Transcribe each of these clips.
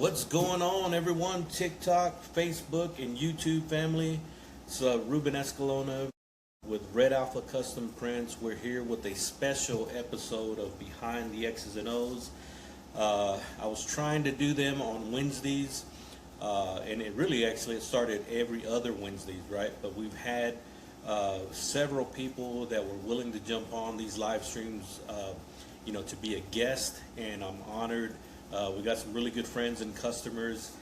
What's going on, everyone? TikTok, Facebook, and YouTube family. It's Ruben Escalona with Red Alpha Custom Prints. We're here with a special episode of Behind the X's and O's. I was trying to do them on Wednesdays, and it started every other Wednesdays, right? But we've had several people that were willing to jump on these live streams, to be a guest, and I'm honored. We got some really good friends and customers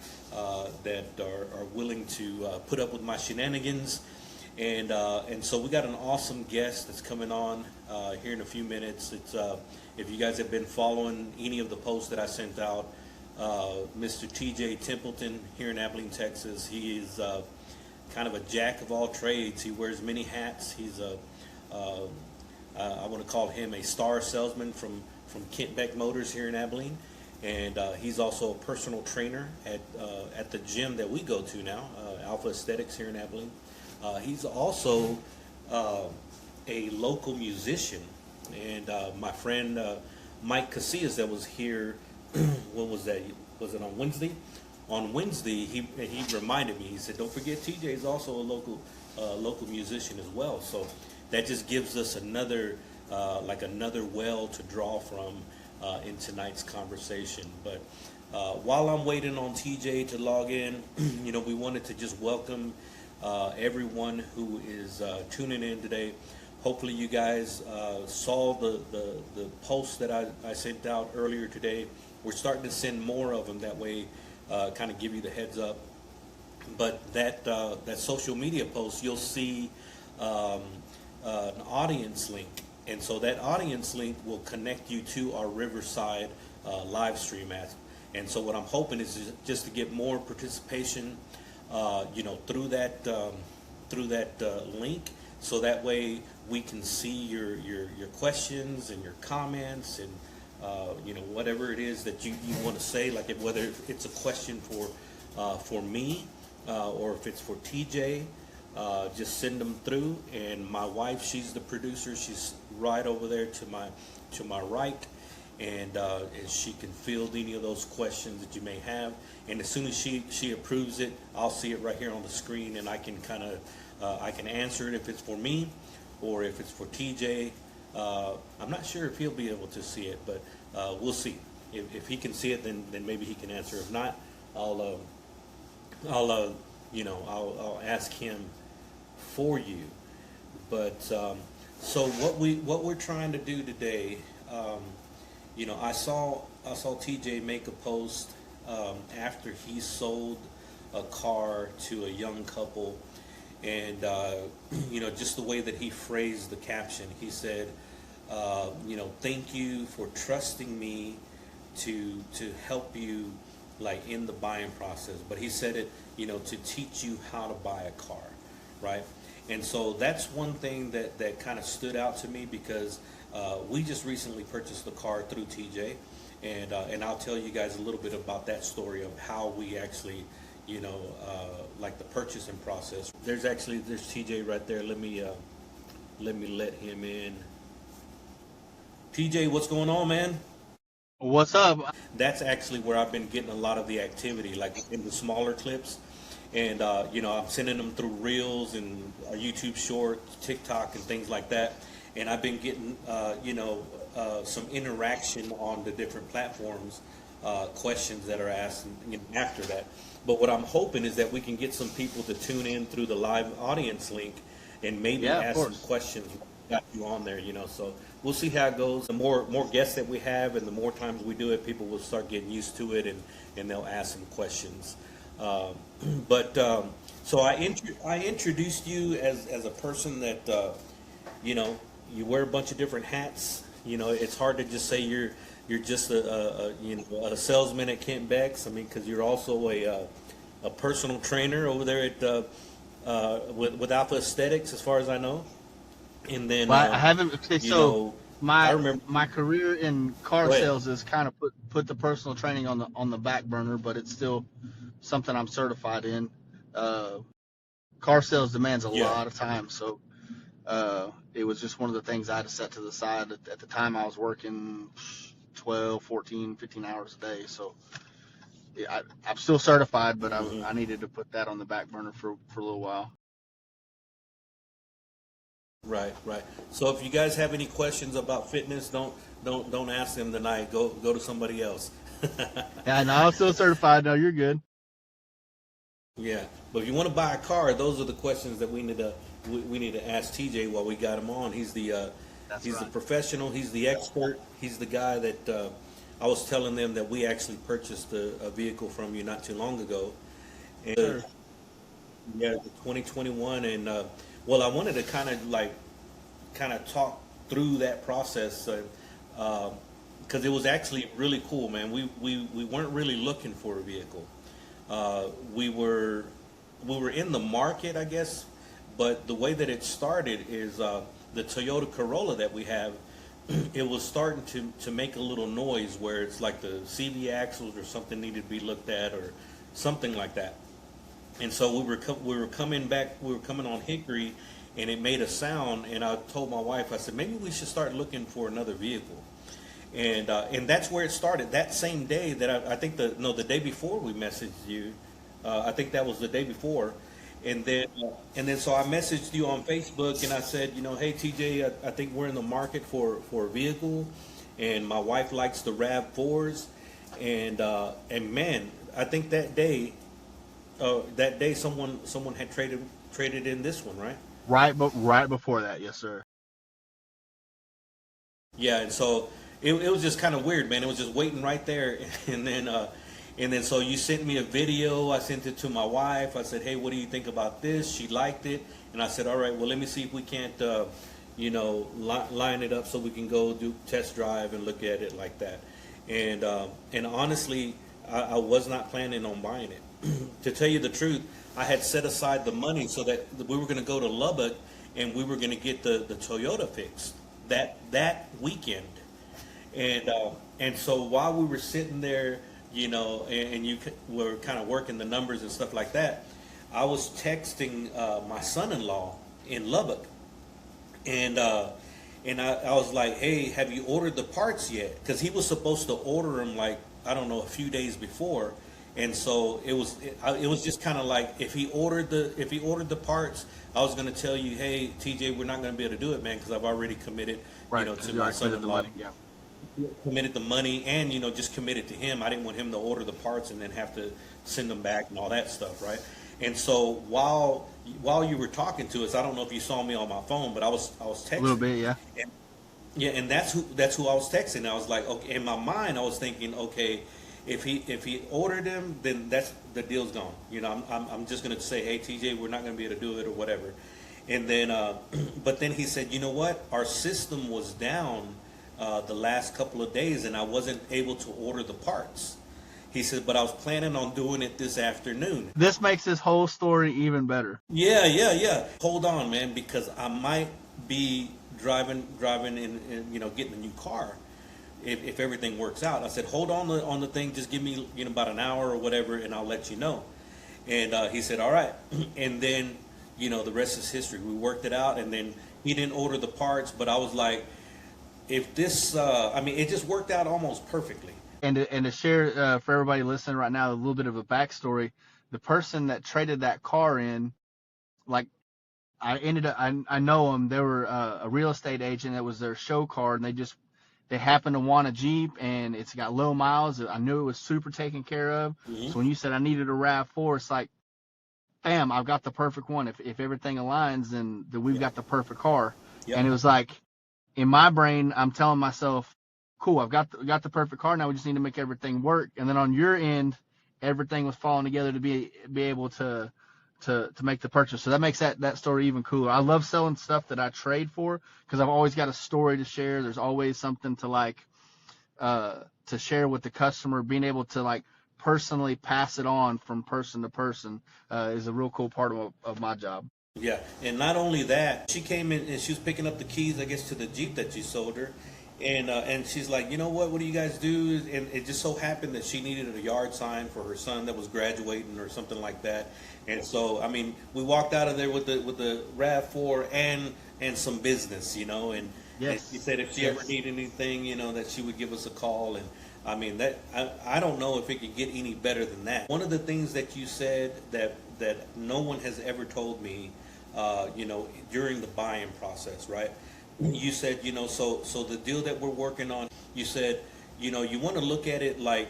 that are willing to put up with my shenanigans, and so we got an awesome guest that's coming on here in a few minutes. It's if you guys have been following any of the posts that I sent out, Mr. TJ Templeton here in Abilene, Texas. He is kind of a jack of all trades. He wears many hats. He's I want to call him a star salesman from Beck Motors here in Abilene. And he's also a personal trainer at the gym that we go to now, Alpha Aesthetics here in Abilene. He's also a local musician. And my friend Mike Casillas that was here, when was that? Was it on Wednesday? On Wednesday, he reminded me. He said, "Don't forget, TJ is also a local musician as well." So that just gives us another well to draw from in tonight's conversation. But while I'm waiting on TJ to log in, we wanted to just welcome everyone who is tuning in today. Hopefully you guys saw the post that I sent out earlier today. We're starting to send more of them, that way kind of give you the heads up. But that social media post, you'll see an audience link. And so that audience link will connect you to our Riverside live stream app. And so what I'm hoping is just to get more participation, through that link, so that way we can see your questions and your comments and whatever it is that you want to say, like whether it's a question for me or if it's for TJ. Just send them through, and my wife, she's the producer. She's right over there to my right, and she can field any of those questions that you may have. And as soon as she approves it, I'll see it right here on the screen, and I can I can answer it if it's for me or if it's for TJ. I'm not sure if he'll be able to see it, but we'll see. If he can see it, then maybe he can answer. If not, I'll ask him for you. But so what we're trying to do today, I saw TJ make a post after he sold a car to a young couple, and just the way that he phrased the caption. He said, "Thank you for trusting me to help you, like, in the buying process." But he said it, to teach you how to buy a car, right? And so that's one thing that kind of stood out to me, because we just recently purchased the car through TJ, and I'll tell you guys a little bit about that story of how we actually, like the purchasing process. There's TJ right there. Let me let him in. TJ, what's going on, man? What's up? That's actually where I've been getting a lot of the activity, like in the smaller clips. And, I'm sending them through Reels and YouTube Shorts, TikTok, and things like that. And I've been getting, some interaction on the different platforms, questions that are asked after that. But what I'm hoping is that we can get some people to tune in through the live audience link and maybe ask some questions. Got you on there, so we'll see how it goes. The more guests that we have and the more times we do it, people will start getting used to it, and they'll ask some questions. So I introduced you as a person that you wear a bunch of different hats. It's hard to just say you're just a salesman at Kent Beck's. I mean, because you're also a personal trainer over there at with Alpha Aesthetics, as far as I know. And then I haven't. Okay, so my career in car sales is kind of put the personal training on the back burner, but it's still something I'm certified in. Car sales demands a lot of time, so it was just one of the things I had to set to the side. At the time, I was working 12, 14, 15 hours a day, so I'm still certified, but Mm-hmm. I needed to put that on the back burner for a little while. Right, right. So if you guys have any questions about fitness, don't ask them tonight. Go to somebody else. Yeah, no, I'm still certified. No, you're good. Yeah, but if you want to buy a car, those are the questions that we need to ask TJ while we got him on. That's He's the right. professional. He's the expert. He's the guy that I was telling them that we actually purchased a vehicle from you not too long ago. And, Sure. yeah, the 2021, and well, I wanted to kind of talk through that process because it was actually really cool, man. We weren't really looking for a vehicle. We were in the market, I guess, but the way that it started is the Toyota Corolla that we have. It was starting to make a little noise where it's like the CV axles or something needed to be looked at or something like that. And so we were coming on Hickory, and it made a sound. And I told my wife, I said, maybe we should start looking for another vehicle. And that's where it started. That same day that I think the day before we messaged you, I think that was the day before, and then so I messaged you on Facebook and I said, hey TJ, I think we're in the market for a vehicle, and my wife likes the Rav4s, and man, I think that day someone had traded in this one, right? Right before that, yes, sir. Yeah, and so it was just kind of weird, man. It was just waiting right there, and then so you sent me a video. I sent it to my wife. I said, hey, what do you think about this? She liked it, and I said, all right, well, let me see if we can't, line it up so we can go do test drive and look at it like that. And honestly, I was not planning on buying it. To tell you the truth, I had set aside the money so that we were going to go to Lubbock and we were going to get the Toyota fixed that weekend. And so while we were sitting there, and you were kind of working the numbers and stuff like that, I was texting my son-in-law in Lubbock, and I was like, hey, have you ordered the parts yet? Because he was supposed to order them, like, I don't know, a few days before. And so it was just kind of like if he ordered the parts, I was going to tell you, hey TJ, we're not going to be able to do it, man, because I've already committed, Right. to my son-in-law, Yeah. committed the money, and just committed to him. I didn't want him to order the parts and then have to send them back and all that stuff, right? And so while you were talking to us, I don't know if you saw me on my phone, but I was texting A little bit, yeah. and, yeah, and that's who I was texting. I was like, okay, in my mind, I was thinking, okay, if he ordered them, then that's the deal's gone. I'm just gonna say, hey TJ, we're not gonna be able to do it or whatever. And then, but then he said, you know what? Our system was down the last couple of days, and I wasn't able to order the parts. He said, but I was planning on doing it this afternoon. This makes this whole story even better. Yeah. Hold on, man, because I might be driving and getting a new car if everything works out. I said, hold on the thing, just give me about an hour or whatever, and I'll let you know. And he said, all right. And then the rest is history. We worked it out, and then he didn't order the parts, but I was like, if this, it just worked out almost perfectly. And to share for everybody listening right now a little bit of a backstory, the person that traded that car in, like, I know them. They were a real estate agent. That was their show car, and they happened to want a Jeep, and it's got low miles. I knew it was super taken care of. Mm-hmm. So when you said I needed a RAV4, it's like, bam, I've got the perfect one. If everything aligns, then we've got the perfect car. Yep. And it was like, in my brain, I'm telling myself, cool, I've got the perfect car. Now we just need to make everything work. And then on your end, everything was falling together to be able to make the purchase. So that makes that story even cooler. I love selling stuff that I trade for because I've always got a story to share. There's always something to to share with the customer. Being able to personally pass it on from person to person is a real cool part of my job. Yeah, and not only that, she came in and she was picking up the keys, I guess, to the Jeep that you sold her. And she's like, you know what do you guys do? And it just so happened that she needed a yard sign for her son that was graduating or something like that. And so, we walked out of there with the RAV4 and some business, and yes. she said if she ever needed anything, that she would give us a call. And I mean, I don't know if it could get any better than that. One of the things that you said that no one has ever told me, during the buying process, right? You said, so the deal that we're working on, you said, you want to look at it like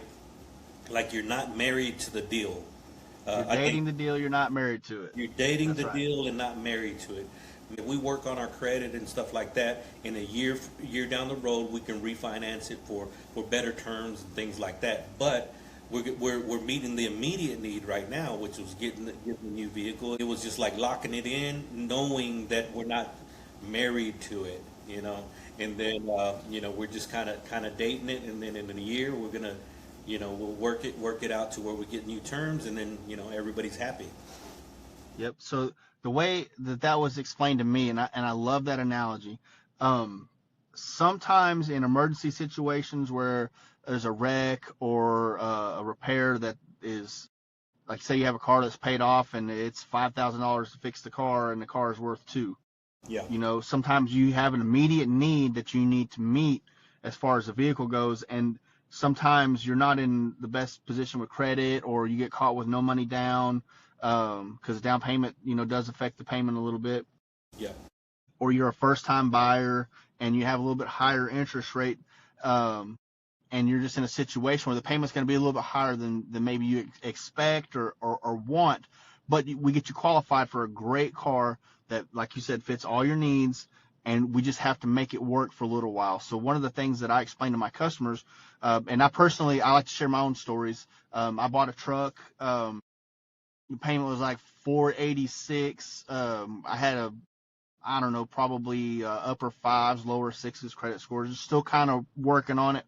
you're not married to the deal. You're dating the deal, you're not married to it. You're dating That's the right. deal and not married to it. We work on our credit and stuff like that. In a year down the road, we can refinance it for better terms and things like that. But we're meeting the immediate need right now, which was getting a new vehicle. It was just like locking it in, knowing that we're not married to it, And then we're just kind of dating it, and then in a year we're gonna, we'll work it out to where we get new terms, and then everybody's happy. Yep. So the way that was explained to me, and I love that analogy. Sometimes in emergency situations where there's a wreck or a repair that is, like, say you have a car that's paid off and it's $5,000 to fix the car and the car is worth $2,000. Yeah. Sometimes you have an immediate need that you need to meet as far as the vehicle goes, and sometimes you're not in the best position with credit, or you get caught with no money down, because down payment, does affect the payment a little bit. Yeah. Or you're a first-time buyer and you have a little bit higher interest rate, and you're just in a situation where the payment's going to be a little bit higher than maybe you expect or want, but we get you qualified for a great car that, like you said, fits all your needs, and we just have to make it work for a little while. So one of the things that I explain to my customers, and I like to share my own stories. I bought a truck. The payment was like $486. I had I don't know, probably upper fives, lower sixes credit scores. Still kind of working on it.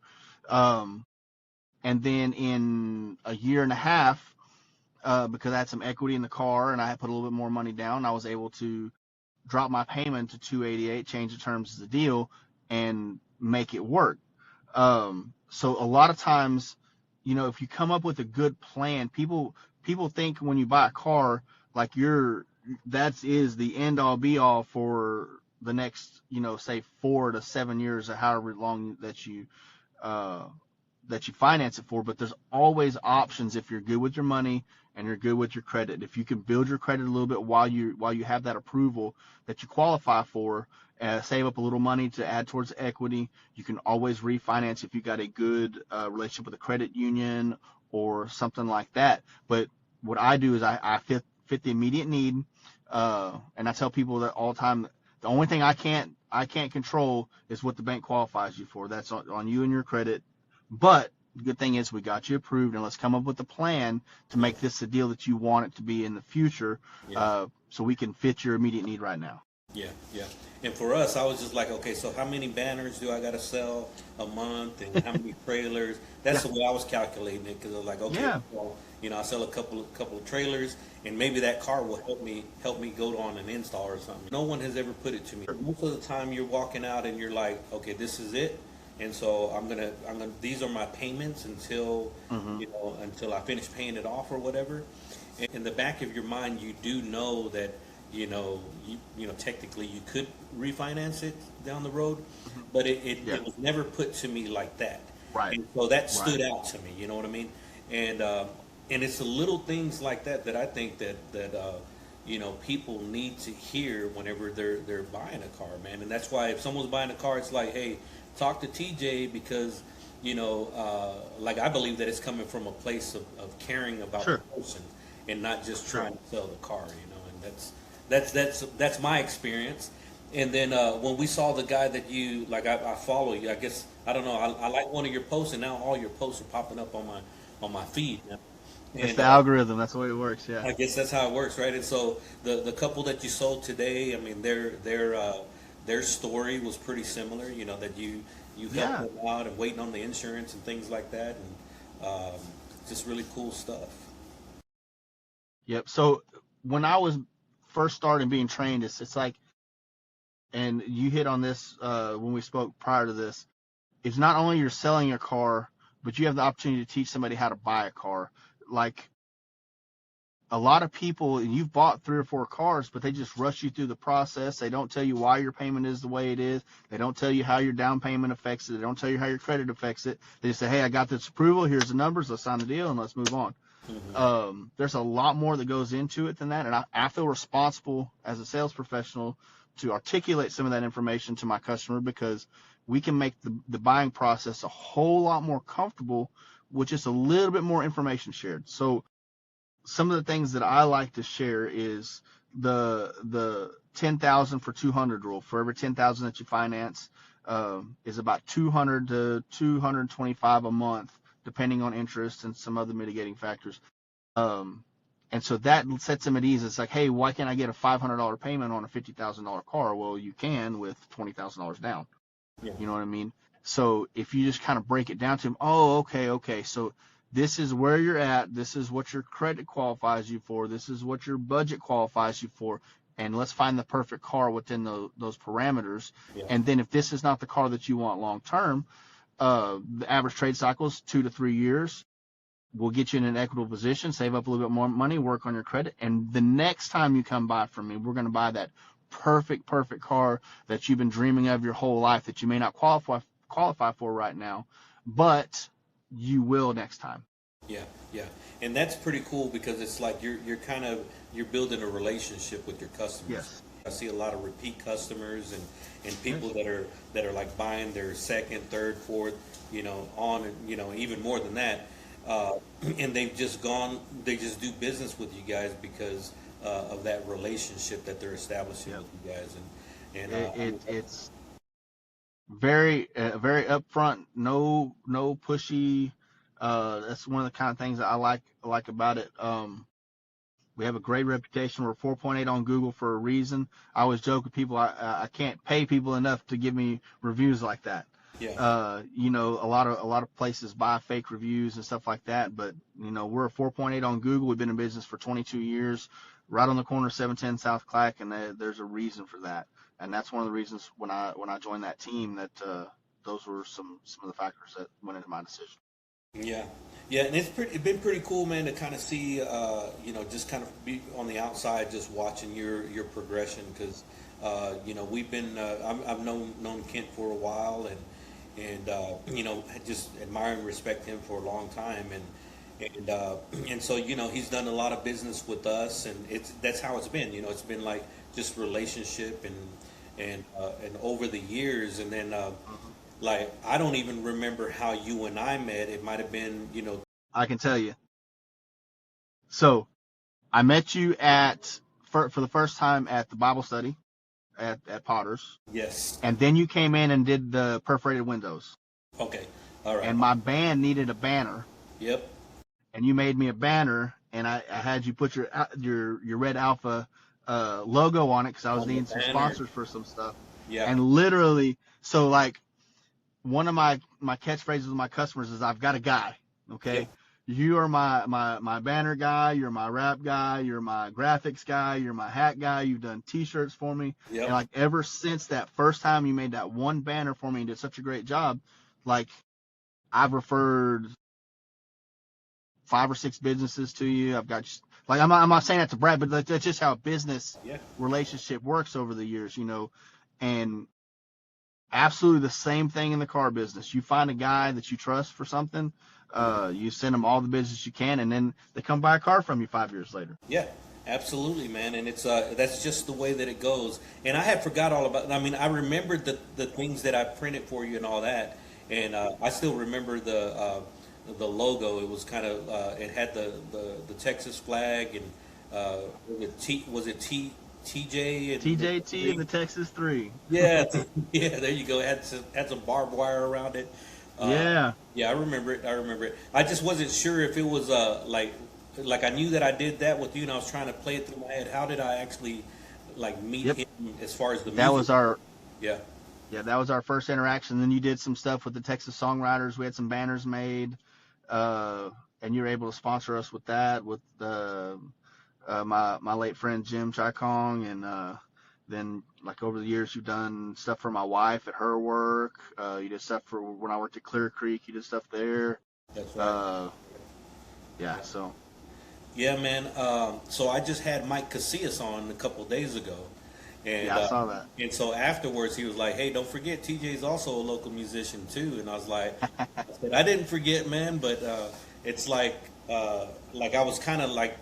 And then in a year and a half, because I had some equity in the car and I had put a little bit more money down, I was able to drop my payment to $288, change the terms of the deal, and make it work. So a lot of times, if you come up with a good plan, people think when you buy a car, like that is the end all be all for the next, say 4 to 7 years or however long that you finance it for. But there's always options if you're good with your money and you're good with your credit. If you can build your credit a little bit while you have that approval that you qualify for, save up a little money to add towards equity, you can always refinance if you got a good relationship with a credit union or something like that. But what I do is I fit the immediate need, and I tell people that all the time. The only thing I can't control is what the bank qualifies you for. That's on you and your credit. But the good thing is we got you approved, and let's come up with a plan to make this the deal that you want it to be in the future, so we can fit your immediate need right now. Yeah, yeah. And for us, I was just like, okay, so how many banners do I got to sell a month, and how many trailers? That's the way I was calculating it, because I was like, okay, well, I sell a couple of trailers, and maybe that car will help me go on an install or something. No one has ever put it to me. Most of the time, you're walking out and you're like, okay, this is it. And so I'm gonna. These are my payments until until I finish paying it off or whatever. And in the back of your mind, you do know that technically you could refinance it down the road, but it was never put to me like that. Right. And so that stood out to me. You know what I mean? And it's the little things like that I think that people need to hear whenever they're buying a car, man. And that's why if someone's buying a car, it's like, hey, talk to TJ, because like I believe that it's coming from a place of caring about the person and not just trying to sell the car, and that's my experience. And then when we saw the guy that you like, I follow you. I guess I don't know. I like one of your posts, and now all your posts are popping up on my feed. It's the algorithm. That's the way it works. Yeah. I guess that's how it works, right? And so the couple that you sold today, I mean, their story was pretty similar. That you helped them out and waiting on the insurance and things like that, and just really cool stuff. Yep. So when I was first starting being trained, it's like, and you hit on this when we spoke prior to this, it's not only you're selling your car, but you have the opportunity to teach somebody how to buy a car. Like, a lot of people, and you've bought 3 or 4 cars, but they just rush you through the process. They don't tell you why your payment is the way it is. They don't tell you how your down payment affects it. They don't tell you how your credit affects it. They just say, hey, I got this approval. Here's the numbers. Let's sign the deal and let's move on. There's a lot more that goes into it than that. And I feel responsible as a sales professional to articulate some of that information to my customer, because we can make the buying process a whole lot more comfortable with just a little bit more information shared. So some of the things that I like to share is the 10,000 for 200 rule. For every 10,000 that you finance, is about 200 to 225 a month, depending on interest and some other mitigating factors. And so that sets them at ease. It's like, hey, why can't I get a $500 payment on a $50,000 car? Well, you can with $20,000 down. Yeah. You know what I mean? So if you just kind of break it down to them, oh, okay. So this is where you're at. This is what your credit qualifies you for. This is what your budget qualifies you for. And let's find the perfect car within those parameters. Yeah. And then if this is not the car that you want long term, the average trade cycle is 2 to 3 years. We'll get you in an equitable position, save up a little bit more money, work on your credit. And the next time you come buy from me, we're going to buy that perfect car that you've been dreaming of your whole life, that you may not qualify for right now, but you will next time. Yeah. And that's pretty cool, because it's like you're building a relationship with your customers. Yes. I see a lot of repeat customers and people that are like buying their second, third, fourth, on, even more than that. And they just do business with you guys because of that relationship that they're establishing with you guys. And it's very upfront, no pushy. That's one of the kind of things that I like about it. We have a great reputation. We're 4.8 on Google for a reason. I always joke with people, I can't pay people enough to give me reviews like that. Yeah. A lot of places buy fake reviews and stuff like that, but we're a 4.8 on Google. We've been in business for 22 years, right on the corner of 710 South Clack, and there's a reason for that. And that's one of the reasons when I joined that team that those were some of the factors that went into my decision. Yeah, and it's been pretty cool, man, to kind of see, just kind of be on the outside, just watching your progression, because, we've been, I've known Kent for a while, and just admire and respect him for a long time, and so he's done a lot of business with us, and that's how it's been. It's been like just relationship and over the years, and then. Like, I don't even remember how you and I met. It might have been, I can tell you. So, I met you for the first time at the Bible study at Potter's. Yes. And then you came in and did the perforated windows. Okay. All right. And my band needed a banner. Yep. And you made me a banner, and I had you put your Red Alpha logo on it, because I was needing some sponsors for some stuff. Yeah. And literally, so like, one of my catchphrases with my customers is, I've got a guy, okay? Yeah. You are my banner guy, you're my wrap guy, you're my graphics guy, you're my hat guy, you've done t-shirts for me. Yep. And like, ever since that first time you made that one banner for me and did such a great job, like, I've referred 5 or 6 businesses to you. I've got, like, I'm not saying that to brag, but that's just how a business relationship works over the years, and absolutely the same thing in the car business. You find a guy that you trust for something, you send them all the business you can, and then they come buy a car from you 5 years later. Yeah, absolutely, man. And it's that's just the way that it goes. And I had forgot all about. I mean, I remembered the things that I printed for you and all that, and I still remember the logo. It was kind of it had the Texas flag, and was it TJ and TJT and the Texas 3. Yeah, there you go. Had some barbed wire around it. Yeah, I remember it. I just wasn't sure if it was like I knew that I did that with you, and I was trying to play it through my head. How did I actually meet him as far as the music? That was our that was our first interaction. Then you did some stuff with the Texas Songwriters. We had some banners made, and you were able to sponsor us with that, with my late friend Jim Chikong, and then like over the years you've done stuff for my wife at her work. You did stuff for when I worked at Clear Creek. You did stuff there. That's right. So Yeah, man. So I just had Mike Casillas on a couple days ago, and Yeah, I saw that. so afterwards he was like, "Hey, don't forget TJ's also a local musician too." And I was like, I said, "I didn't forget, man, but it's like I was kind of like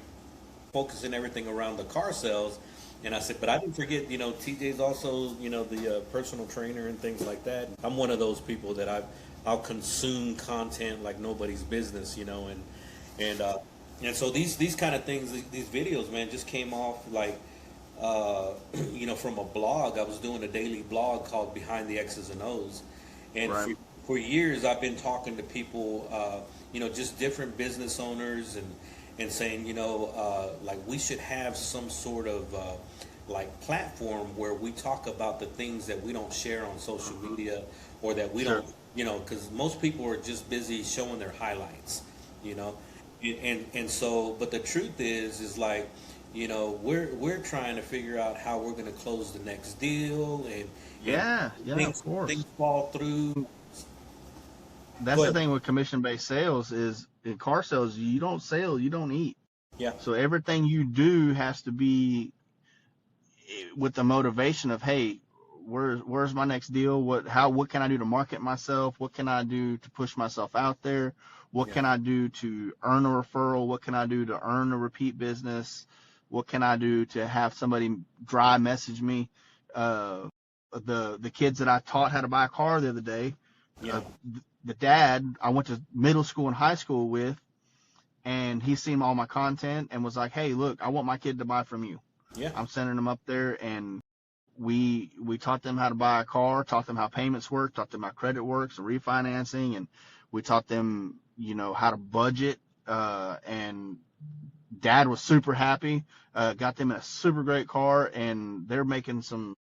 focusing everything around the car sales." And I said, but I didn't forget, TJ's also, the personal trainer and things like that. I'm one of those people that I'll consume content like nobody's business, and uh, and so these kind of things, these videos, man, just came off like, from a blog. I was doing a daily blog called Behind the X's and O's, and Right. for years I've been talking to people, just different business owners and saying, like we should have some sort of like platform where we talk about the things that we don't share on social media or that we Sure. don't, because most people are just busy showing their highlights, you know, and so, but the truth is like, we're trying to figure out how we're going to close the next deal and Yeah, yeah, of things course. fall through. That's the But thing with commission-based sales is in car sales, you don't sell, you don't eat. yeah, So everything you do has to be with the motivation of, hey, where's my next deal? What can I do to market myself? What can I do to push myself out there? What yeah, can I do to earn a referral? What can I do to earn a repeat business? What can I do to have somebody dry message me? Uh, the kids that I taught how to buy a car the other day, yeah, uh, the dad I went to middle school and high school with, and he seen all my content and was like, hey, look, I want my kid to buy from you. yeah, I'm sending them up there, and we taught them how to buy a car, taught them how payments work, taught them how credit works and refinancing, and we taught them, how to budget. And dad was super happy. Got them in a super great car, and they're making some.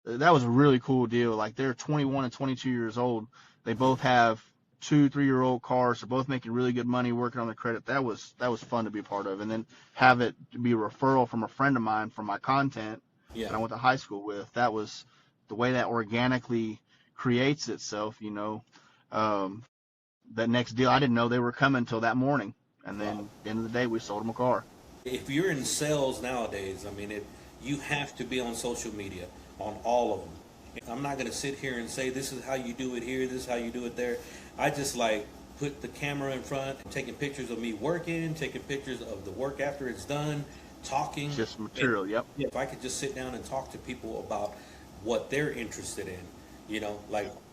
That was a really cool deal. Like they're 21 and 22 years old. They both have 2, 3-year-old cars. They're both making really good money working on their credit. That was fun to be a part of, and then have it be a referral from a friend of mine from my content yeah. that I went to high school with. That was the way that organically creates itself. Um, that next deal, I didn't know they were coming until that morning, and Wow. then at the end of the day, we sold them a car. If you're in sales nowadays, I mean, you have to be on social media, on all of them. I'm not going to sit here and say this is how you do it here, this is how you do it there. I just like put the camera in front, taking pictures of me working, taking pictures of the work after it's done, talking. Just And material. Yep. if I could just sit down and talk to people about what they're interested in,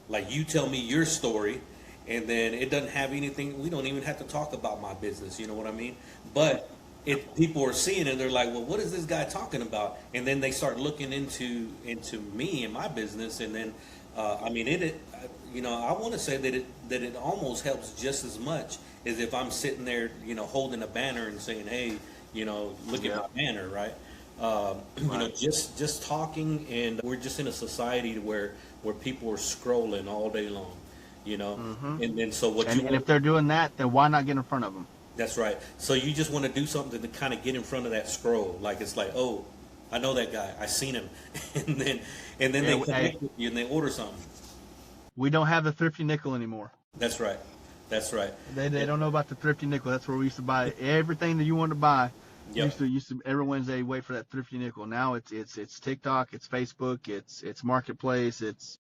like you tell me your story, and then it doesn't have anything. We don't even have to talk about my business. You know what I mean? But if people are seeing it, they're like, "Well, what is this guy talking about?" And then they start looking into me and my business, and then I mean, I want to say that it almost helps just as much as if I'm sitting there, holding a banner and saying, "Hey, look at Yeah. my banner," right? Right. Just talking, and we're just in a society where people are scrolling all day long, Hmm. and then so what you And want. if they're doing that, then why not get in front of them? That's right. So you just want to do something to kind of get in front of that scroll. Like it's like, oh, I know that guy. I seen him, and then they Hey, connect with you and they order something. we don't have the thrifty nickel anymore. That's right. That's right. They And, don't know about the thrifty nickel. That's where we used to buy everything that you wanted to buy. yep. Used to every Wednesday wait for that thrifty nickel. Now it's TikTok, it's Facebook, it's Marketplace, it's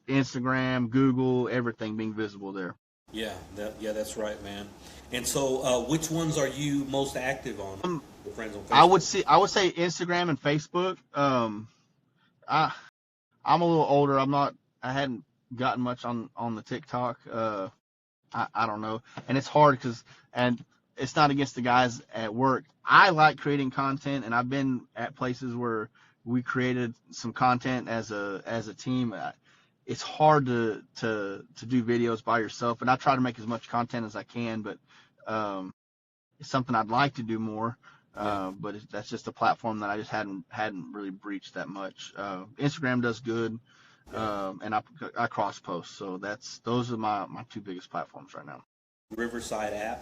Instagram, Google, everything being visible there. Yeah. That's right, man. And so, which ones are you most active on? Your friends on I Facebook. would say Instagram and Facebook. I I'm a little older. I hadn't gotten much on the TikTok. I don't know, and it's hard and it's not against the guys at work. I like creating content, and I've been at places where we created some content as a team. It's hard to do videos by yourself, and I try to make as much content as I can, but um, it's something I'd like to do more. Yeah. But that's just a platform that I just hadn't really breached that much. Instagram does good, Yeah. and I cross post, so those are my two biggest platforms right now. Riverside app.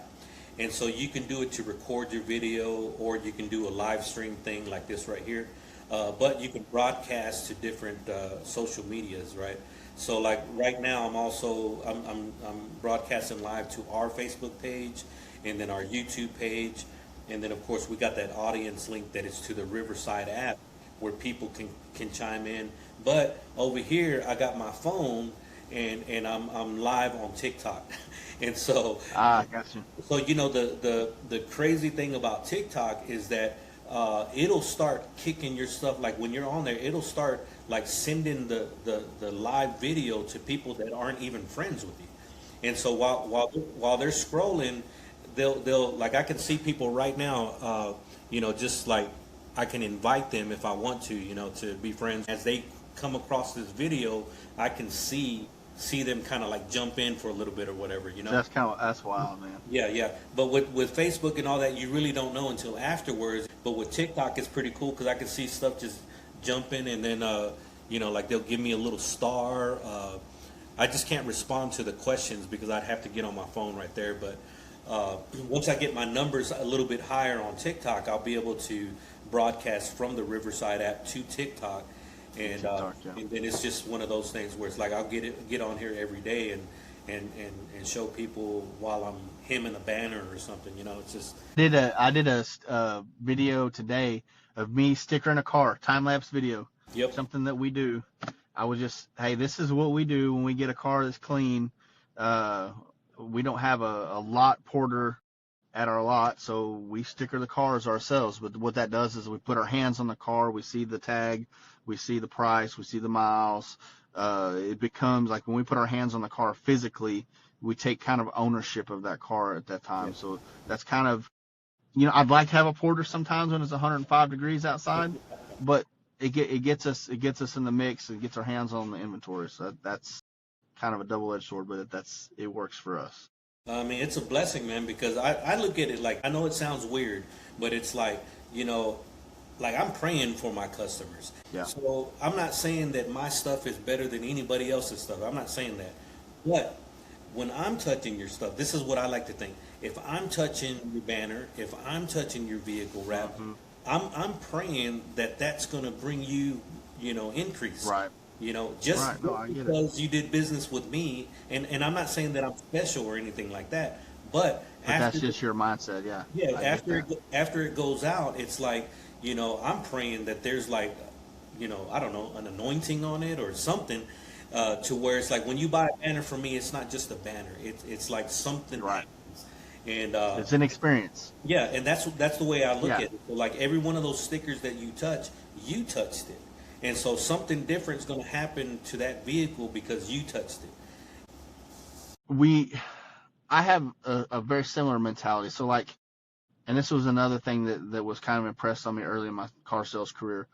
And so you can do it to record your video, or you can do a live stream thing like this right here. But you can broadcast to different social medias, right? So like right now, I'm broadcasting live to our Facebook page, and then our YouTube page, And then of course we got that audience link that is to the Riverside app where people can chime in. But over here I got my phone and I'm live on TikTok. And so gotcha. so the crazy thing about TikTok is that it'll start kicking your stuff, like when you're on there, it'll start like sending the live video to people that aren't even friends with you. And so while they're scrolling, they'll like, I can see people right now, just like I can invite them if I want to, to be friends. As they come across this video, I can see them kind of like jump in for a little bit or whatever. That's wild, man. Yeah. But with Facebook and all that, you really don't know until afterwards. But with TikTok, it's pretty cool because I can see stuff just jumping, and then like they'll give me a little star. I just can't respond to the questions because I'd have to get on my phone right there. But once I get my numbers a little bit higher on TikTok, I'll be able to broadcast from the Riverside app to TikTok. And and then it's just one of those things where it's like I'll get on here every day and show people while I'm hemming a banner or something. It's just I did a video today of me stickering a car, time lapse video. Yep. Something that we do. I was just, hey, this is what we do when we get a car that's clean. We don't have a lot porter at our lot, so we sticker the cars ourselves. But what that does is we put our hands on the car, we see the tag, we see the price, we see the miles. It becomes like when we put our hands on the car physically, we take kind of ownership of that car at that time. So that's kind of, I'd like to have a porter sometimes when it's 105 degrees outside, but it gets us in the mix. It gets our hands on the inventory. So that's kind of a double-edged sword, but it works for us. I mean, it's a blessing, man, because I look at it like, I know it sounds weird, but it's like, like I'm praying for my customers. Yeah. So I'm not saying that my stuff is better than anybody else's stuff. I'm not saying that. But when I'm touching your stuff, this is what I like to think. If I'm touching your banner, if I'm touching your vehicle wrap, Mm-hmm. I'm praying that that's going to bring you, increase. Right. Just right. No, because you did business with me, and I'm not saying that I'm special or anything like that, but that's just your mindset, yeah. Yeah, after it goes out, it's like, I'm praying that there's like, I don't know, an anointing on it or something, to where it's like when you buy a banner from me, it's not just a banner. It's like something. Right. And it's an experience. Yeah, and that's the way I look at it. So like every one of those stickers that you touched it. And so something different is going to happen to that vehicle because you touched it. I have a very similar mentality. So like, and this was another thing that was kind of impressed on me early in my car sales career.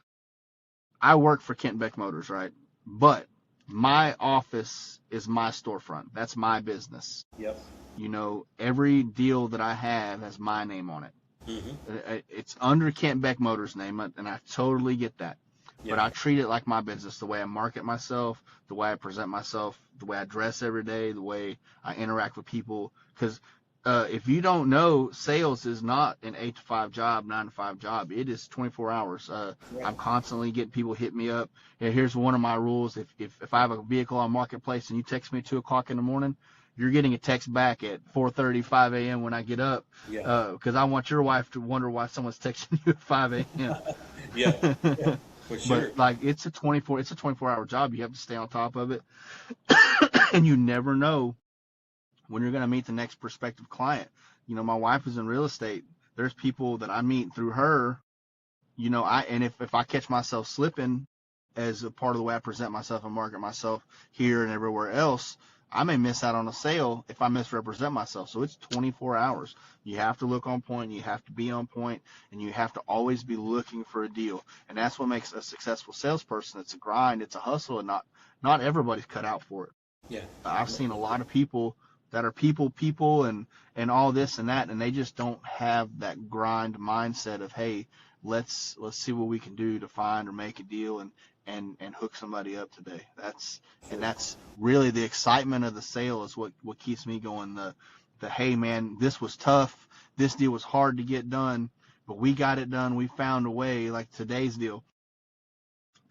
I work for Kent Beck Motors, right? But my office is my storefront. That's my business. Yep. Every deal that I have has my name on it. Mm-hmm. It's under Kent Beck Motors name, and I totally get that. Yeah. But I treat it like my business, the way I market myself, the way I present myself, the way I dress every day, the way I interact with people. Because if you don't know, sales is not an 8 to 5 job, 9 to 5 job. It is 24 hours. Right. I'm constantly getting people hit me up. Here's one of my rules. If I have a vehicle on Marketplace and you text me at 2 o'clock in the morning, you're getting a text back at 4:30, 5 a.m. when I get up. Yeah. Because I want your wife to wonder why someone's texting you at 5 a.m. Yeah. For sure. But like it's a 24-hour job. You have to stay on top of it. And you never know when you're going to meet the next prospective client. My wife is in real estate. There's people that I meet through her, if I catch myself slipping as a part of the way I present myself and market myself here and everywhere else, I may miss out on a sale if I misrepresent myself. So it's 24 hours. You have to look on point, you have to be on point, and you have to always be looking for a deal. And that's what makes a successful salesperson. It's a grind, it's a hustle, and not everybody's cut out for it. Yeah. I've seen a lot of people that are people and all this and that, and they just don't have that grind mindset of, hey, let's see what we can do to find or make a deal and hook somebody up today. That's really the excitement of the sale is what keeps me going. The hey man, this was tough. This deal was hard to get done, but we got it done. We found a way, like today's deal.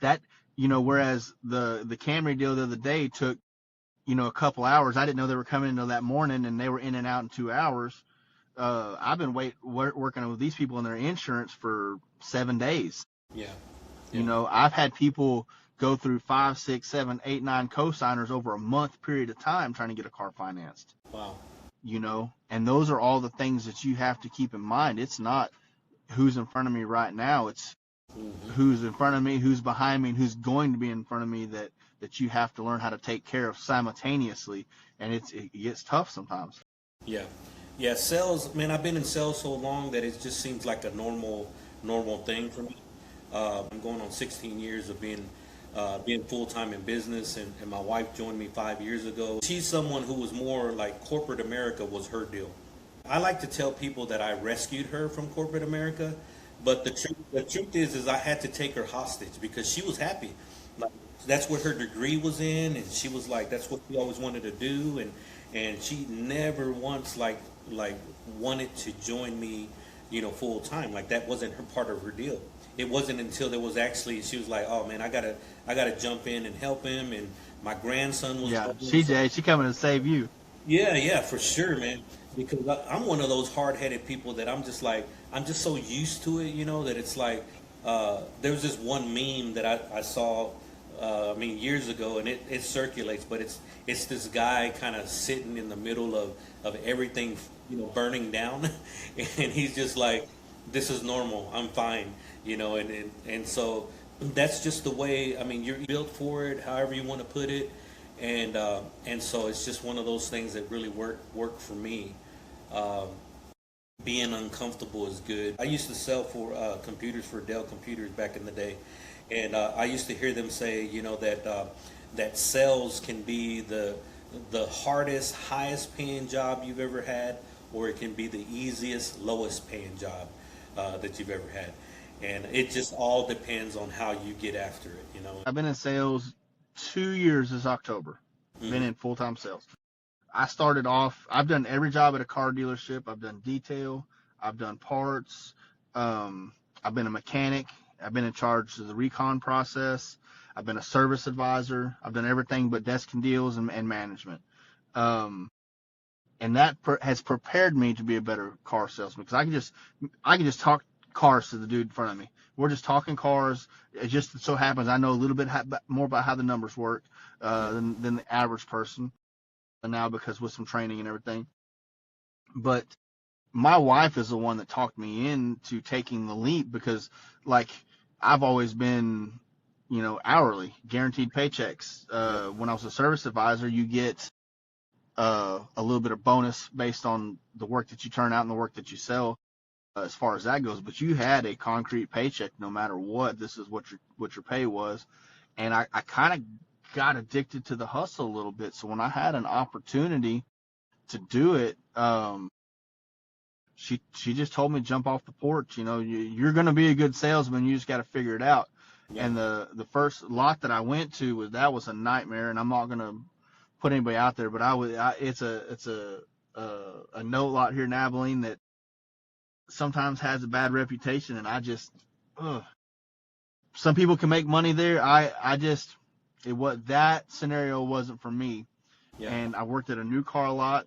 That, whereas the Camry deal the other day took, a couple hours. I didn't know they were coming until that morning, and they were in and out in 2 hours. I've been working with these people in their insurance for 7 days. Yeah. You know, I've had people go through 5, 6, 7, 8, 9 co-signers over a month period of time trying to get a car financed. Wow. You know, and those are all the things that you have to keep in mind. It's not who's in front of me right now. It's who's in front of me, who's behind me, and who's going to be in front of me that you have to learn how to take care of simultaneously. And it gets tough sometimes. Yeah. Yeah. Sales, man, I've been in sales so long that it just seems like a normal thing for me. I'm going on 16 years of being full-time in business, and my wife joined me 5 years ago. She's someone who was more like corporate America was her deal. I like to tell people that I rescued her from corporate America, but the truth is I had to take her hostage because she was happy. Like, that's what her degree was in, and she was like, that's what she always wanted to do, and she never once like wanted to join me, you know, full time. Like that wasn't her part of her deal. It wasn't until there was actually she was like, oh man, I gotta jump in and help him, and my grandson was she coming to save you. Yeah, for sure, man. Because I'm one of those hard-headed people that I'm just so used to it, you know, that it's like there was this one meme that I saw years ago, and it circulates, but it's this guy kind of sitting in the middle of everything, you know, burning down, and he's just like, this is normal, I'm fine, you know, and so that's just the way. I mean, you're built for it, however you want to put it, and so it's just one of those things that really work for me. Being uncomfortable is good. I used to sell for computers for Dell computers back in the day, and I used to hear them say, you know, that sales can be the hardest, highest paying job you've ever had, or it can be the easiest, lowest paying job that you've ever had, and it just all depends on how you get after it. You know, I've been in sales 2 years this October. Been in full-time sales. I started off, I've done every job at a car dealership. I've done detail, I've done parts, I've been a mechanic, I've been in charge of the recon process, I've been a service advisor, I've done everything but desk and deals and management. And that has prepared me to be a better car salesman, because I can just talk cars to the dude in front of me. We're just talking cars. It just so happens I know a little bit more about how the numbers work than the average person now, because with some training and everything. But my wife is the one that talked me into taking the leap, because like I've always been, you know, hourly, guaranteed paychecks. When I was a service advisor, you get a little bit of bonus based on the work that you turn out and the work that you sell, as far as that goes. But you had a concrete paycheck no matter what. This is what your pay was. And I kind of got addicted to the hustle a little bit. So when I had an opportunity to do it, she just told me, jump off the porch. You know, you're going to be a good salesman. You just got to figure it out. Yeah. And the first lot that I went to was a nightmare. And I'm not going to put anybody out there, but it's a note lot here in Abilene that sometimes has a bad reputation. And I just, some people can make money there. That scenario wasn't for me. Yeah. And I worked at a new car lot,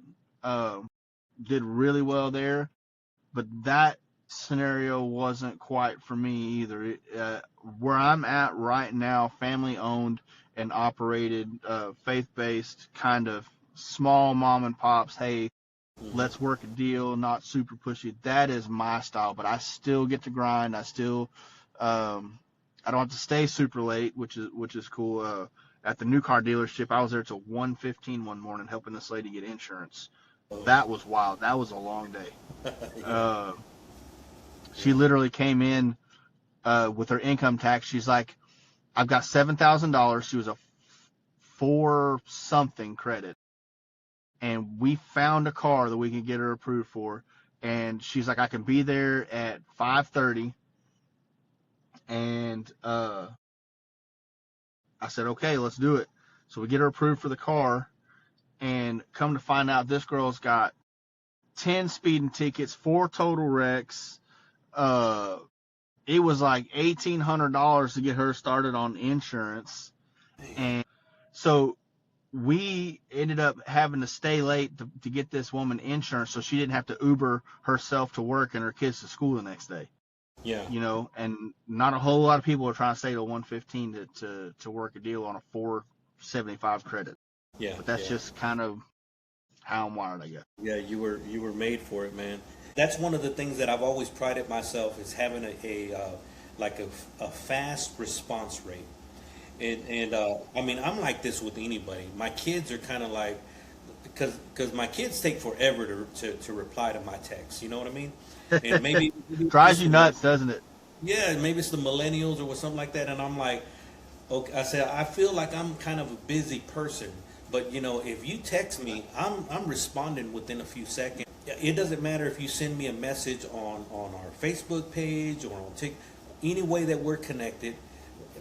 did really well there, but that scenario wasn't quite for me either. Where I'm at right now, family owned and operated, faith-based, kind of small mom and pops, hey, let's work a deal, not super pushy. That is my style, but I still get to grind. I still, I don't have to stay super late, which is cool. At the new car dealership, I was there till 1:15 one morning helping this lady get insurance. That was wild. That was a long day. She literally came in with her income tax. She's like, I've got $7,000. She was a 4-something credit. And we found a car that we could get her approved for. And she's like, I can be there at 5:30. And I said, okay, let's do it. So we get her approved for the car, and come to find out, this girl's got 10 speeding tickets, 4 total wrecks. It was like $1,800 to get her started on insurance. And so we ended up having to stay late to get this woman insurance so she didn't have to Uber herself to work and her kids to school the next day. Yeah. And not a whole lot of people are trying to stay till 115 to work a deal on a 475 credit. Yeah. But that's just kind of how I'm wired, I guess. Yeah, you were made for it, man. That's one of the things that I've always prided myself is having a fast response rate. And I mean, I'm like this with anybody. My kids are kind of like, because my kids take forever to reply to my texts. You know what I mean? And maybe drives you nuts, doesn't it? Yeah, maybe it's the millennials or something like that. And I'm like, okay, I said I feel like I'm kind of a busy person, but if you text me, I'm responding within a few seconds. It doesn't matter if you send me a message on our Facebook page or on TikTok, any way that we're connected.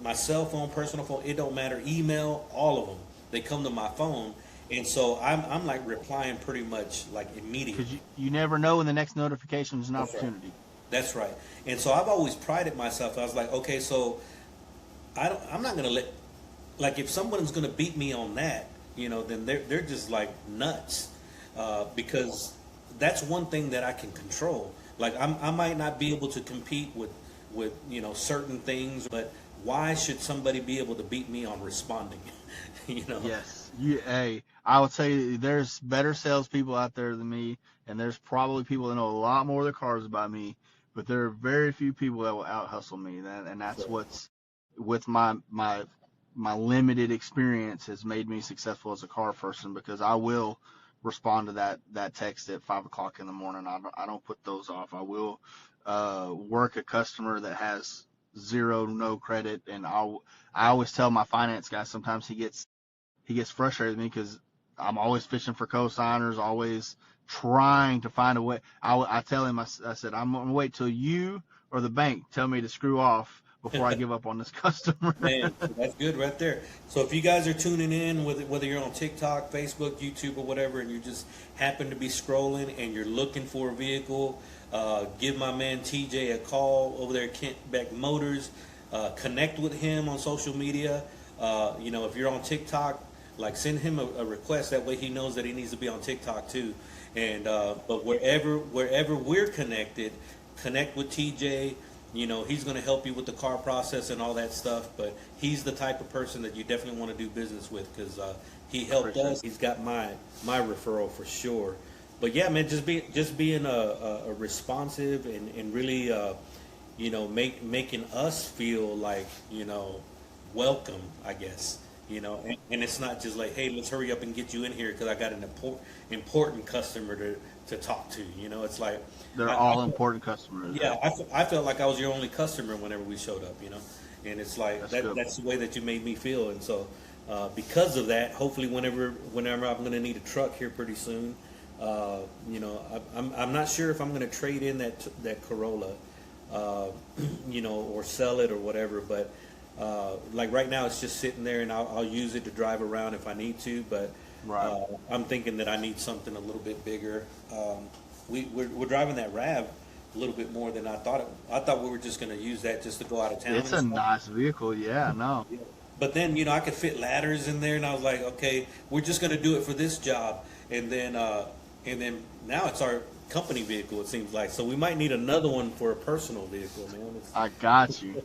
My cell phone, personal phone, it don't matter. Email, all of them, they come to my phone, and so I'm like replying pretty much like immediately. Because you never know when the next notification is an opportunity. That's right. And so I've always prided myself. I was like, okay, so I'm not gonna let, like, if someone's gonna beat me on that, then they're just like nuts, because that's one thing that I can control. Like I might not be able to compete with certain things, but why should somebody be able to beat me on responding? Yes. Hey, I will tell you, there's better salespeople out there than me, and there's probably people that know a lot more of their cars about me, but there are very few people that will out hustle me. And that's what's with my limited experience has made me successful as a car person, because I will respond to that text at 5:00 in the morning. I don't put those off. I will work a customer that has no credit, and I always tell my finance guy, sometimes he gets frustrated with me because I'm always fishing for co-signers, always trying to find a way. I tell him, I said, I'm going to wait till you or the bank tell me to screw off before I give up on this customer. Man, that's good right there. So if you guys are tuning in, whether you're on TikTok, Facebook, YouTube, or whatever, and you just happen to be scrolling and you're looking for a vehicle, give my man TJ a call over there at Kent Beck Motors. Connect with him on social media. If you're on TikTok, like, send him a request. That way he knows that he needs to be on TikTok too. And but wherever we're connected, connect with TJ. He's going to help you with the car process and all that stuff. But he's the type of person that you definitely want to do business with, because he helped us. He's got my referral for sure. But yeah, man, just being a responsive and really making us feel like welcome, I guess. And it's not just like, hey, let's hurry up and get you in here because I got an important customer to talk to. It's like they're all important customers. Yeah, I felt like I was your only customer whenever we showed up. And it's like that's the way that you made me feel. And so because of that, hopefully whenever I'm going to need a truck here pretty soon, I'm not sure if I'm going to trade in that Corolla, or sell it or whatever, but. Like right now, it's just sitting there, and I'll use it to drive around if I need to. But I'm thinking that I need something a little bit bigger. We're driving that RAV a little bit more than I thought. I thought we were just going to use that just to go out of town. It's a nice vehicle, yeah. No. But then I could fit ladders in there, and I was like, okay, we're just going to do it for this job, and then now it's our company vehicle. It seems like, so we might need another one for a personal vehicle, man. I got you.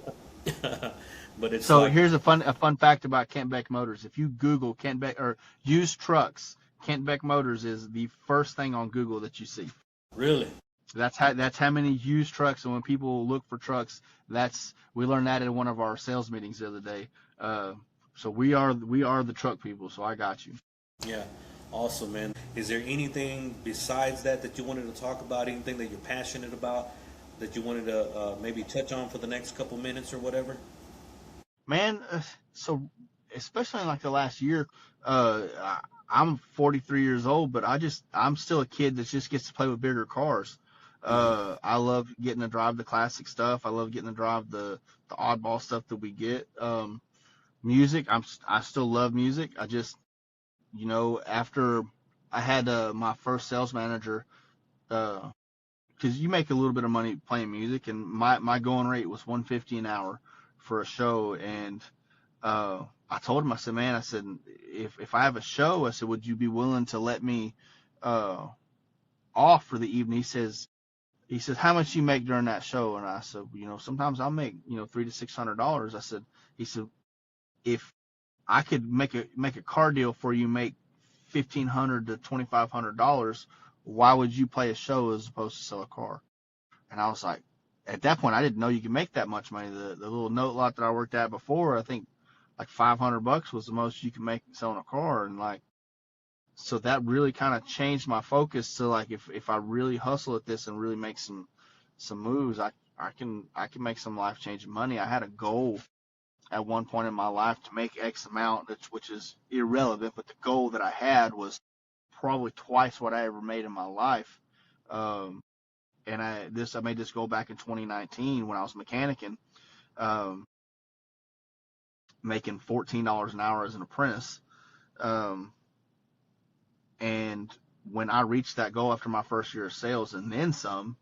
But it's so here's a fun fact about Kent Beck Motors. If you Google Kent Beck or used trucks, Kent Beck Motors is the first thing on Google that you see. Really? That's how many used trucks. And when people look for trucks, we learned that in one of our sales meetings the other day. So we are the truck people. So I got you. Yeah, awesome, man. Is there anything besides that you wanted to talk about? Anything that you're passionate about that you wanted to maybe touch on for the next couple minutes or whatever? Man, so especially in like the last year, I'm 43 years old, but I'm still a kid that just gets to play with bigger cars. I love getting to drive the classic stuff. I love getting to drive the oddball stuff that we get. Music, I still love music. I just, after I had my first sales manager, because you make a little bit of money playing music, and my going rate was $150 an hour for a show, and I told him, I said, man, I said, if I have a show, I said, would you be willing to let me off for the evening? He says, how much you make during that show? And I said, sometimes I'll make, $300 to $600. I said, he said, if I could make a car deal for you, make $1,500 to $2,500, why would you play a show as opposed to sell a car? And I was like, at that point, I didn't know you could make that much money. The little note lot that I worked at before, I think like $500 was the most you could make selling a car. And like, so that really kind of changed my focus to like, if I really hustle at this and really make some moves, I can make some life changing money. I had a goal at one point in my life to make X amount, which is irrelevant, but the goal that I had was probably twice what I ever made in my life. And I made this goal back in 2019 when I was mechanicing, making $14 an hour as an apprentice. And when I reached that goal after my first year of sales and then some,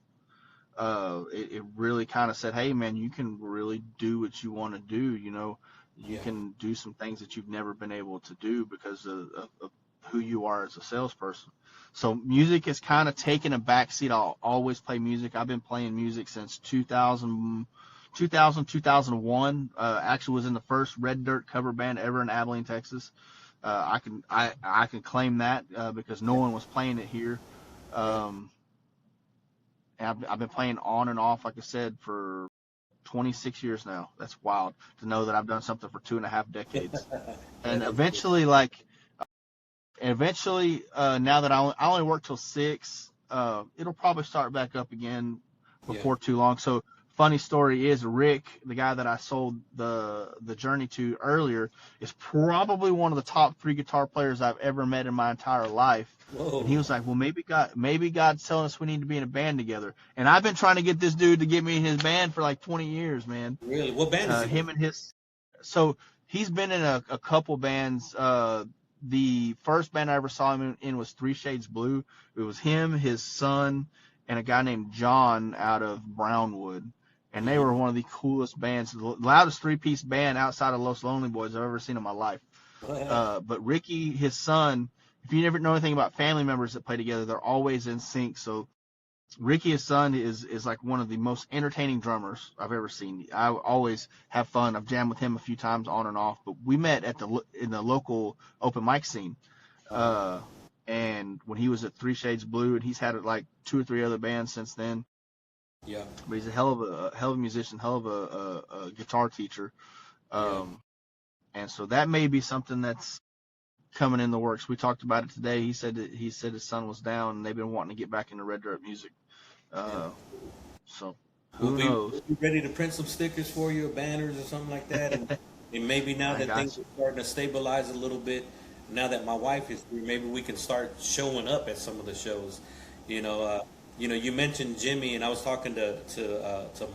it really kind of said, hey man, you can really do what you want to do. You can do some things that you've never been able to do because of who you are as a salesperson. So music has kind of taken a backseat. I'll always play music. I've been playing music since 2001. Actually was in the first Red Dirt cover band ever in Abilene, Texas. I can claim that because no one was playing it here. And I've been playing on and off, like I said, for 26 years now. That's wild to know that I've done something for 2.5 decades. And eventually, now that I only work till 6, it'll probably start back up again before too long. So funny story is Rick, the guy that I sold the Journey to earlier, is probably one of the top 3 guitar players I've ever met in my entire life. Whoa. And he was like, well, maybe God's telling us we need to be in a band together. And I've been trying to get this dude to get me in his band for like 20 years, man. Really? What band is he? Him and his. So he's been in a couple bands. The first band I ever saw him in was 3 Shades Blue. It was him, his son, and a guy named John out of Brownwood. And they were one of the coolest bands, the loudest 3-piece band outside of Los Lonely Boys I've ever seen in my life. But Ricky, his son, if you never know anything about family members that play together, they're always in sync. So Ricky, his son, is like one of the most entertaining drummers I've ever seen. I always have fun. I've jammed with him a few times on and off, but we met in the local open mic scene. And when he was at 3 Shades Blue, and he's had like 2 or 3 other bands since then. Yeah. But he's a hell of a musician, hell of a guitar teacher. And so that may be something that's coming in the works. We talked about it today. He said his son was down and they've been wanting to get back into Red Dirt music. So who knows? We'll be ready to print some stickers for you, or banners or something like that. And maybe now that things are starting to stabilize a little bit, now that my wife is here, maybe we can start showing up at some of the shows. You mentioned Jimmy, and I was talking to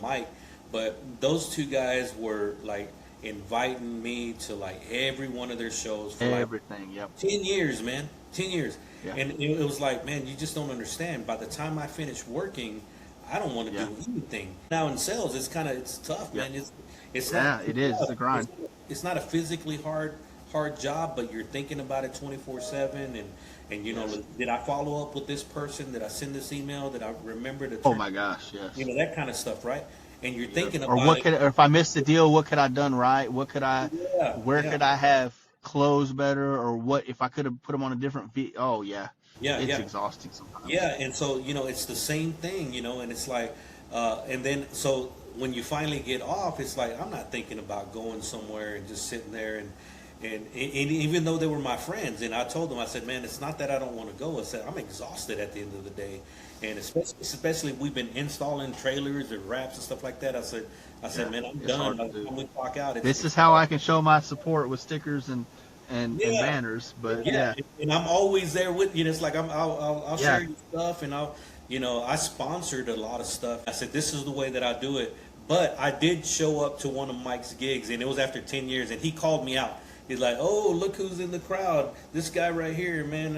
Mike, but those 2 guys were like inviting me to like every one of their shows for everything. Like 10 years, man. 10 years. Yeah. And it was like, man, you just don't understand. By the time I finish working, I don't want to do anything. Now in sales, it's tough, man. It's not. It is. It's a grind. It's not a physically hard job, but you're thinking about it 24/7. And did I follow up with this person? Did I send this email? Did I remember to? Oh my gosh, yes. That kind of stuff, right? And you're thinking about or if I missed the deal, what could I have done right? What could I? Could I have closed better? Or what if I could have put them on a different beat? Oh yeah. It's exhausting sometimes. Yeah, and so it's the same thing, and it's like, and then so when you finally get off, it's like I'm not thinking about going somewhere and just sitting there and even though they were my friends, and I told them, I said, man, it's not that I don't want to go. I said I'm exhausted at the end of the day, and especially we've been installing trailers and wraps and stuff like that. I said, man, I'm done. I'm we clock out. This is how I can show my support with stickers and banners, but and I'm always there with you. It's like I'll share your stuff, and I sponsored a lot of stuff. I said this is the way that I do it, but I did show up to one of Mike's gigs, and it was after 10 years, and he called me out. He's like, oh, look who's in the crowd. This guy right here, man.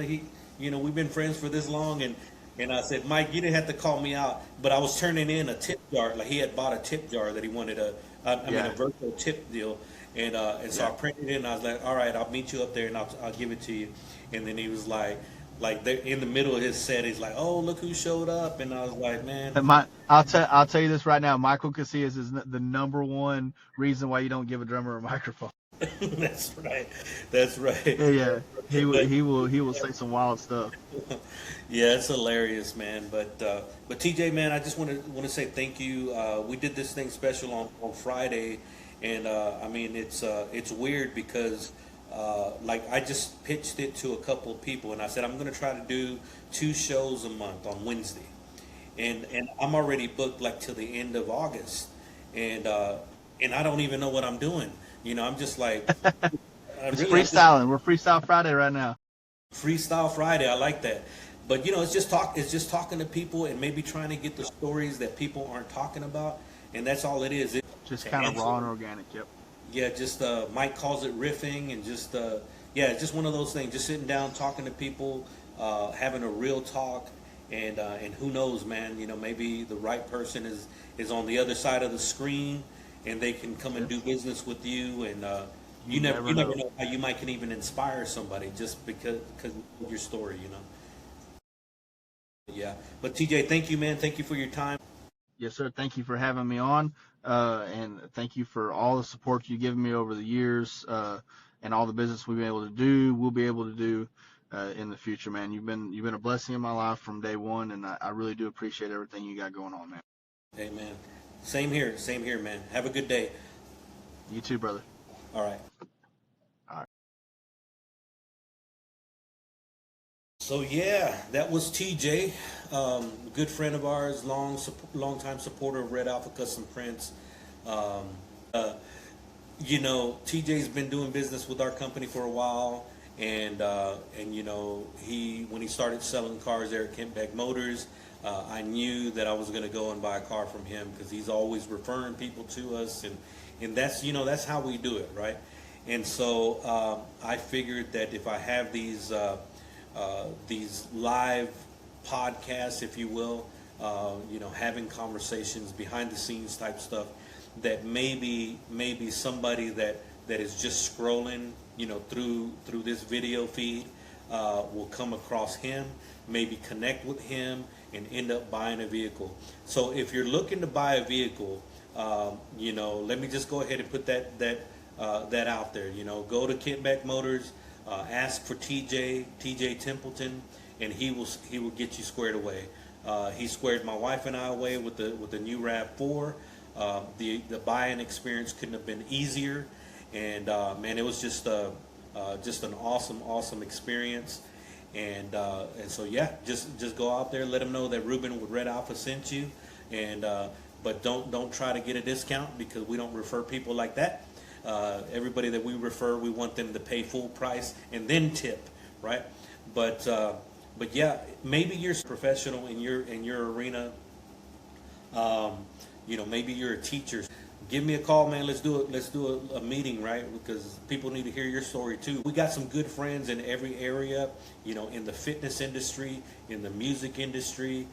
We've been friends for this long, and I said, Mike, you didn't have to call me out, but I was turning in a tip jar. Like he had bought a tip jar that he wanted a virtual tip deal. And so I printed it, and I was like, all right, I'll meet you up there, and I'll give it to you. And then he was like they're in the middle of his set, he's like, oh, look who showed up. And I was like, man. I'll tell you this right now. Michael Casillas is the number one reason why you don't give a drummer a microphone. That's right. That's right. Yeah. He will say some wild stuff. Yeah, it's hilarious, man. But TJ, man, I just want to say thank you. We did this thing special on Friday, and I mean it's weird because like I just pitched it to a couple of people, and I said I'm going to try to do 2 shows a month on Wednesday, and I'm already booked like till the end of August, and I don't even know what I'm doing. You know, I'm just like it's freestyling. We're Freestyle Friday right now. Freestyle Friday, I like that. But you know, it's just talking to people and maybe trying to get the stories that people aren't talking about, and that's all it is. Just kind of raw and organic. Yep. Yeah, just Mike calls it riffing, and just it's just one of those things. Just sitting down, talking to people, having a real talk, and who knows, man? You know, maybe the right person is on the other side of the screen, and they can come and do business with you, and you never know how you might can even inspire somebody just because of your story, you know. Yeah, but TJ, thank you, man. Thank you for your time. Yes, sir. Thank you for having me on, and thank you for all the support you've given me over the years, and all the business we've been able to do, we'll be able to do in the future, man. You've been a blessing in my life from day one, and I really do appreciate everything you got going on, man. Amen. Same here, man. Have a good day. You too, brother. All right. All right. So yeah, that was TJ, good friend of ours, long time supporter of Red Alpha Custom Prints. You know, TJ's been doing business with our company for a while, and you know, when he started selling cars there at Beck Motors, I knew that I was going to go and buy a car from him because he's always referring people to us, and that's, you know, that's how we do it, right? And so I figured that if I have these live podcasts, if you will, you know, having conversations, behind the scenes type stuff, that maybe somebody that is just scrolling, you know, through this video feed will come across him, maybe connect with him, and end up buying a vehicle. So if you're looking to buy a vehicle, you know, let me just go ahead and put that out there. You know, go to Beck Motors, ask for TJ Templeton, and he will get you squared away. He squared my wife and I away with the new RAV4. The buying experience couldn't have been easier, and man, it was just an awesome experience. And so yeah, just go out there, let them know that Ruben with Red Alpha sent you, and but don't try to get a discount because we don't refer people like that. Everybody that we refer, we want them to pay full price and then tip, right? But yeah, maybe you're a professional in your arena. You know, maybe you're a teacher. Give me a call, man. Let's do a meeting, right? Because people need to hear your story too. We got some good friends in every area, you know, in the fitness industry, in the music industry,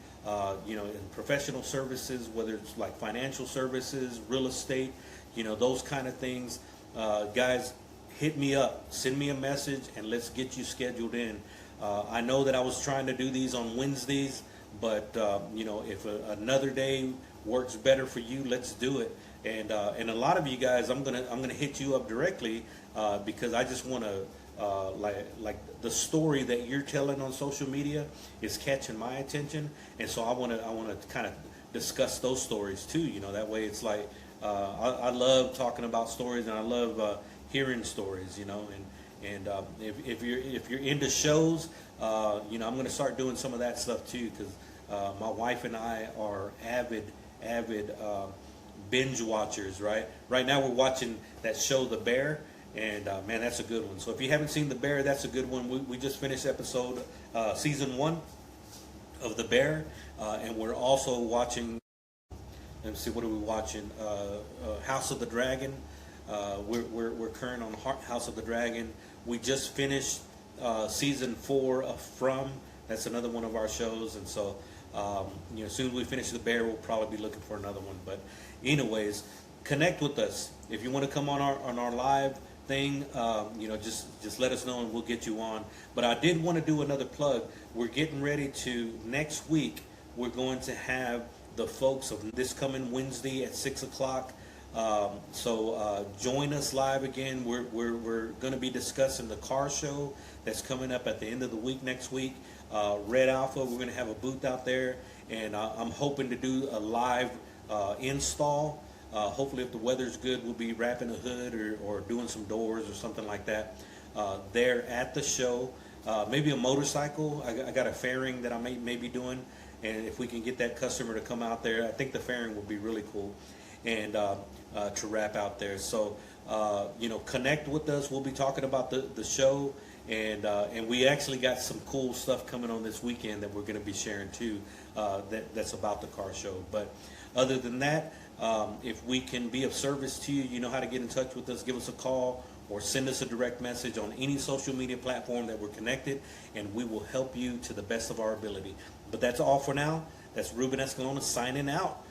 you know, in professional services, whether it's like financial services, real estate, you know, those kind of things. Guys, hit me up, send me a message, and let's get you scheduled in. I know that I was trying to do these on Wednesdays, but you know, if another day works better for you, let's do it. And a lot of you guys, I'm gonna hit you up directly because I just want to like the story that you're telling on social media is catching my attention, and so I want to kind of discuss those stories too. You know, that way it's like I love talking about stories, and I love hearing stories. You know, and if you're into shows, you know, I'm gonna start doing some of that stuff too because my wife and I are avid binge watchers, right? Right now we're watching that show, The Bear, and man, that's a good one. So if you haven't seen The Bear, that's a good one. We just finished season 1 of The Bear, and we're also watching, let me see, what are we watching? House of the Dragon. We're current on House of the Dragon. We just finished season 4 of From. That's another one of our shows, and so you know, as soon as we finish The Bear, we'll probably be looking for another one. But anyways, connect with us. If you want to come on our live thing, just let us know and we'll get you on. But I did want to do another plug. We're getting ready to, next week, we're going to have the folks of this coming Wednesday at 6 o'clock. So join us live again. We're going to be discussing the car show that's coming up at the end of the week next week. Red Alpha, we're going to have a booth out there, and I'm hoping to do a live install. Hopefully, if the weather's good, we'll be wrapping a hood or doing some doors or something like that there at the show. Maybe a motorcycle. I got a fairing that I may be doing, and if we can get that customer to come out there, I think the fairing will be really cool, and to wrap out there. So, connect with us. We'll be talking about the show, and we actually got some cool stuff coming on this weekend that we're going to be sharing too. That's about the car show. But other than that, if we can be of service to you, you know how to get in touch with us. Give us a call or send us a direct message on any social media platform that we're connected, and we will help you to the best of our ability. But that's all for now. That's Ruben Escalona signing out.